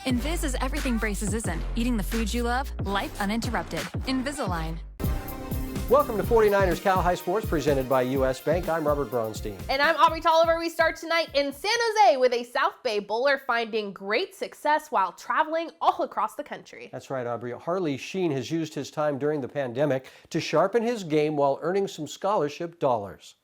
Invis is everything braces isn't. Eating the food you love, life uninterrupted. Invisalign. Welcome to 49ers Cal High Sports, presented by U.S. Bank. I'm Robert Bronstein. And I'm Aubrey Tolliver. We start tonight in San Jose with a South Bay bowler finding great success while traveling all across the country. That's right, Aubrey. Harley Shene has used his time during the pandemic to sharpen his game while earning some scholarship dollars.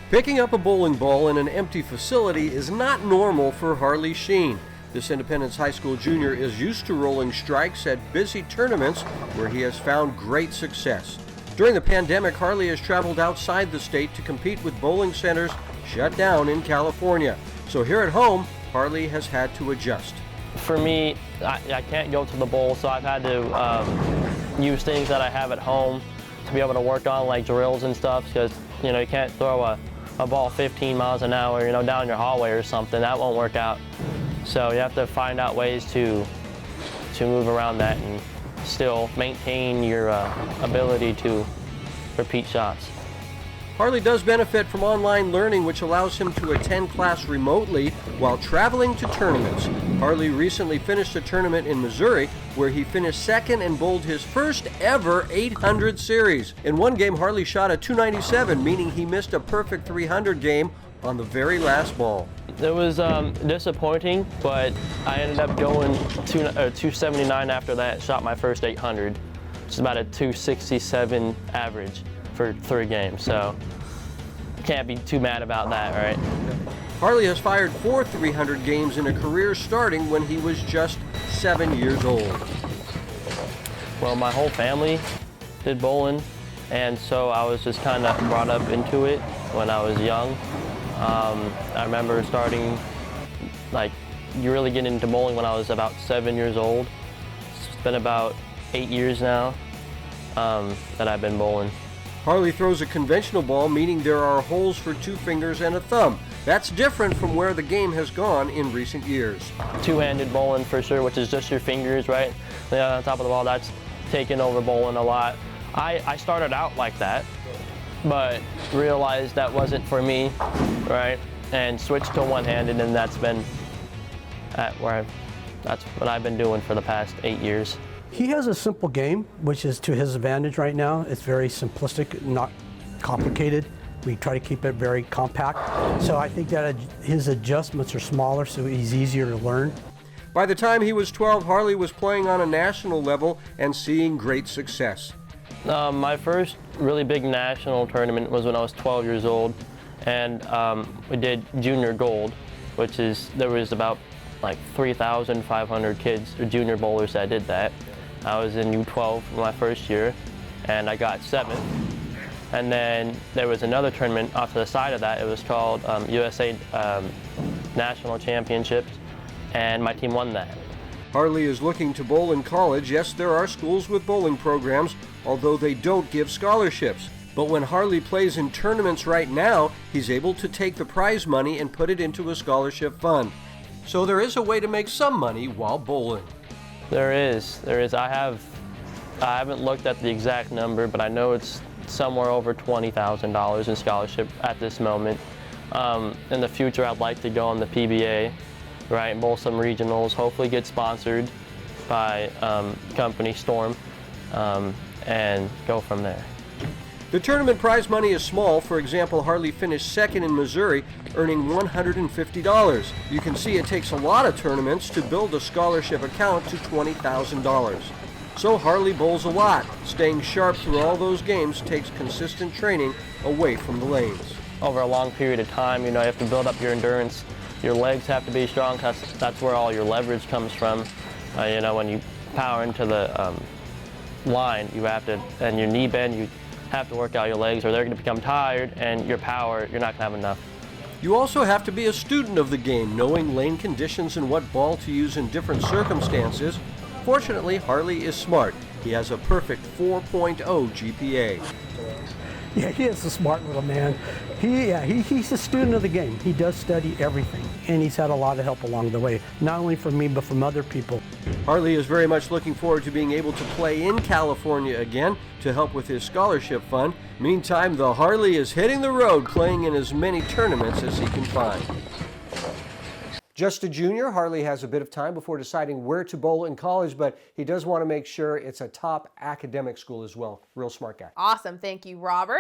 Picking up a bowling ball in an empty facility is not normal for Harley Shene. This Independence High School junior is used to rolling strikes at busy tournaments where he has found great success. During the pandemic, Harley has traveled outside the state to compete with bowling centers shut down in California. So here at home, Harley has had to adjust. For me, I can't go to the bowl, so I've had to use things that I have at home to be able to work on, like drills and stuff, because you can't throw a ball 15 miles an hour, down your hallway or something. That won't work out. So you have to find out ways to move around that and still maintain your ability to repeat shots. Harley does benefit from online learning, which allows him to attend class remotely while traveling to tournaments. Harley recently finished a tournament in Missouri where he finished second and bowled his first ever 800 series. In one game, Harley shot a 297, meaning he missed a perfect 300 game on the very last ball. It was disappointing, but I ended up going 279 after that, shot my first 800. It's about a 267 average for 3 games, so can't be too mad about that, right? Harley has fired 4 300 games in a career starting when he was just 7 years old. Well, my whole family did bowling, and so I was just kind of brought up into it when I was young. I remember starting, you really getting into bowling when I was about 7 years old. It's been about 8 years now that I've been bowling. Harley throws a conventional ball, meaning there are holes for 2 fingers and a thumb. That's different from where the game has gone in recent years. Two-handed bowling for sure, which is just your fingers, right? On top of the ball, that's taken over bowling a lot. I started out like that, but realized that wasn't for me, right? And switched to one-handed, and that's been that's what I've been doing for the past 8 years. He has a simple game, which is to his advantage right now. It's very simplistic, not complicated. We try to keep it very compact. So I think that his adjustments are smaller, so he's easier to learn. By the time he was 12, Harley was playing on a national level and seeing great success. My first really big national tournament was when I was 12 years old, and we did junior gold, there was about 3,500 kids or junior bowlers that did that. I was in U12 my first year, and I got 7th. And then there was another tournament off to the side of that. It was called USA National Championships, and my team won that. Harley is looking to bowl in college. Yes, there are schools with bowling programs, although they don't give scholarships. But when Harley plays in tournaments right now, he's able to take the prize money and put it into a scholarship fund. So there is a way to make some money while bowling. There is. I haven't looked at the exact number, but I know it's somewhere over $20,000 in scholarship at this moment. In the future, I'd like to go on the PBA, right, bowl some regionals, hopefully get sponsored by company Storm, and go from there. The tournament prize money is small. For example, Harley finished second in Missouri, earning $150. You can see it takes a lot of tournaments to build a scholarship account to $20,000. So Harley bowls a lot. Staying sharp through all those games takes consistent training away from the lanes. Over a long period of time, you have to build up your endurance. Your legs have to be strong. That's where all your leverage comes from. When you power into the line, you have to, and your knee bend, you have to work out your legs or they're going to become tired, and your power, you're not going to have enough. You also have to be a student of the game, knowing lane conditions and what ball to use in different circumstances. Fortunately, Harley is smart. He has a perfect 4.0 GPA. Yeah, he is a smart little man. He's a student of the game. He does study everything, and he's had a lot of help along the way, not only from me, but from other people. Harley is very much looking forward to being able to play in California again to help with his scholarship fund. Meantime, the Harley is hitting the road, playing in as many tournaments as he can find. Just a junior, Harley has a bit of time before deciding where to bowl in college, but he does want to make sure it's a top academic school as well. Real smart guy. Awesome. Thank you, Robert.